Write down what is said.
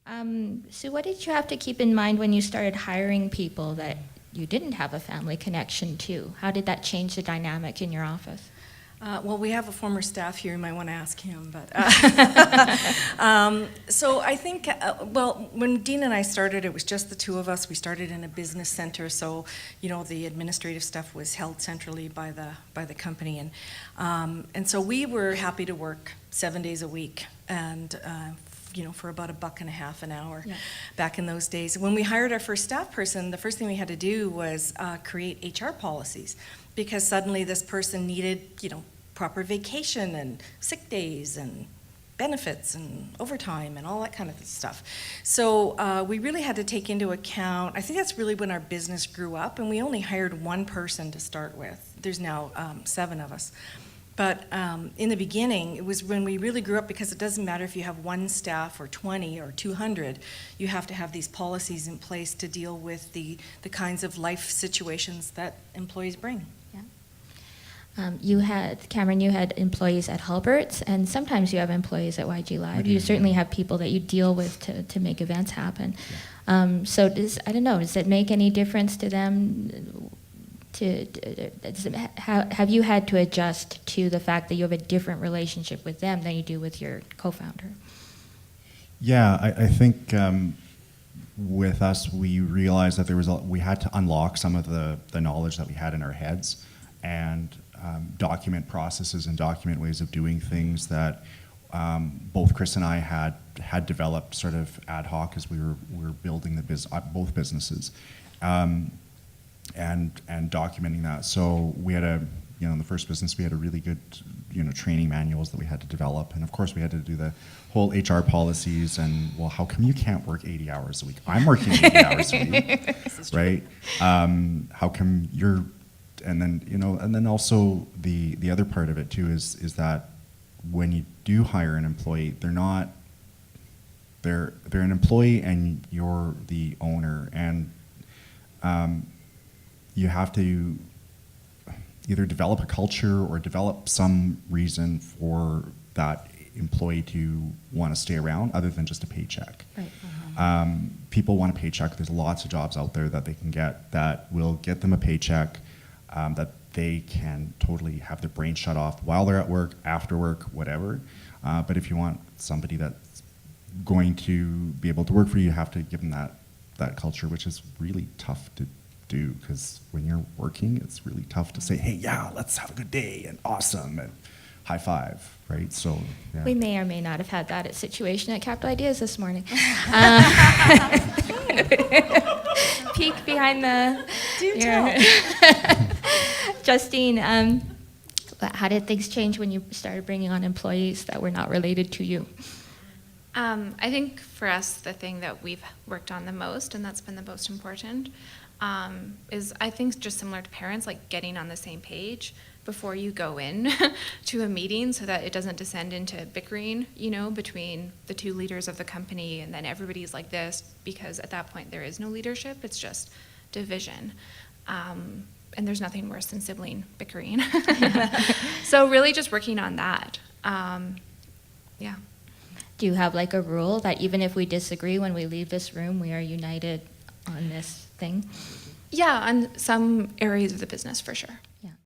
So what did you have to keep in mind when you started hiring people that you didn't have a family connection to? How did that change the dynamic in your office? Well, we have a former staff here. You might want to ask him. But so I think, well, when Dean and I started, it was just the two of us. We started in a business center, so the administrative stuff was held centrally by the company, and so we were happy to work 7 days a week, and for about $1.50 an hour back in those days. When we hired our first staff person, the first thing we had to do was create HR policies, because suddenly this person needed, proper vacation and sick days and benefits and overtime and all that kind of stuff. So we really had to take into account, I think that's really when our business grew up, and we only hired one person to start with. There's now 7 of us. But in the beginning, it was when we really grew up, because it doesn't matter if you have 1 staff or 20 or 200, you have to have these policies in place to deal with the kinds of life situations that employees bring. You had employees at Halbert's, and sometimes you have employees at YG Live. You certainly have people that you deal with to make events happen. Yeah. So does it make any difference to them? Have you had to adjust to the fact that you have a different relationship with them than you do with your co-founder? Yeah, I think with us, we realized that we had to unlock some of the knowledge that we had in our heads, and document processes and document ways of doing things that both Chris and I had developed sort of ad hoc as we were building both businesses, and documenting that. So we had in the first business, we had a really good training manuals that we had to develop, and of course we had to do the whole HR policies and, well, how come you can't work 80 hours a week? I'm working 80 hours a week, right? How come you're and then also the other part of it too is that when you do hire an employee, they're an employee and you're the owner, and you have to either develop a culture or develop some reason for that employee to want to stay around other than just a paycheck. Right. People want a paycheck. There's lots of jobs out there that they can get that will get them a paycheck, that they can totally have their brain shut off while they're at work, after work, whatever. But if you want somebody that's going to be able to work for you, you have to give them that culture, which is really tough to do, because when you're working, it's really tough to say, hey, yeah, let's have a good day and awesome and high five, right? So yeah. We may or may not have had that situation at Capital Ideas this morning. Peek behind the... Do tell. Justine, how did things change when you started bringing on employees that were not related to you? I think for us, the thing that we've worked on the most, and that's been the most important, is, I think, just similar to parents, like getting on the same page before you go in to a meeting, so that it doesn't descend into bickering, between the 2 leaders of the company, and then everybody's like this, because at that point there is no leadership, it's just division. And there's nothing worse than sibling bickering. So really just working on that. Yeah. Do you have like a rule that even if we disagree, when we leave this room, we are united on this thing? Yeah, on some areas of the business, for sure.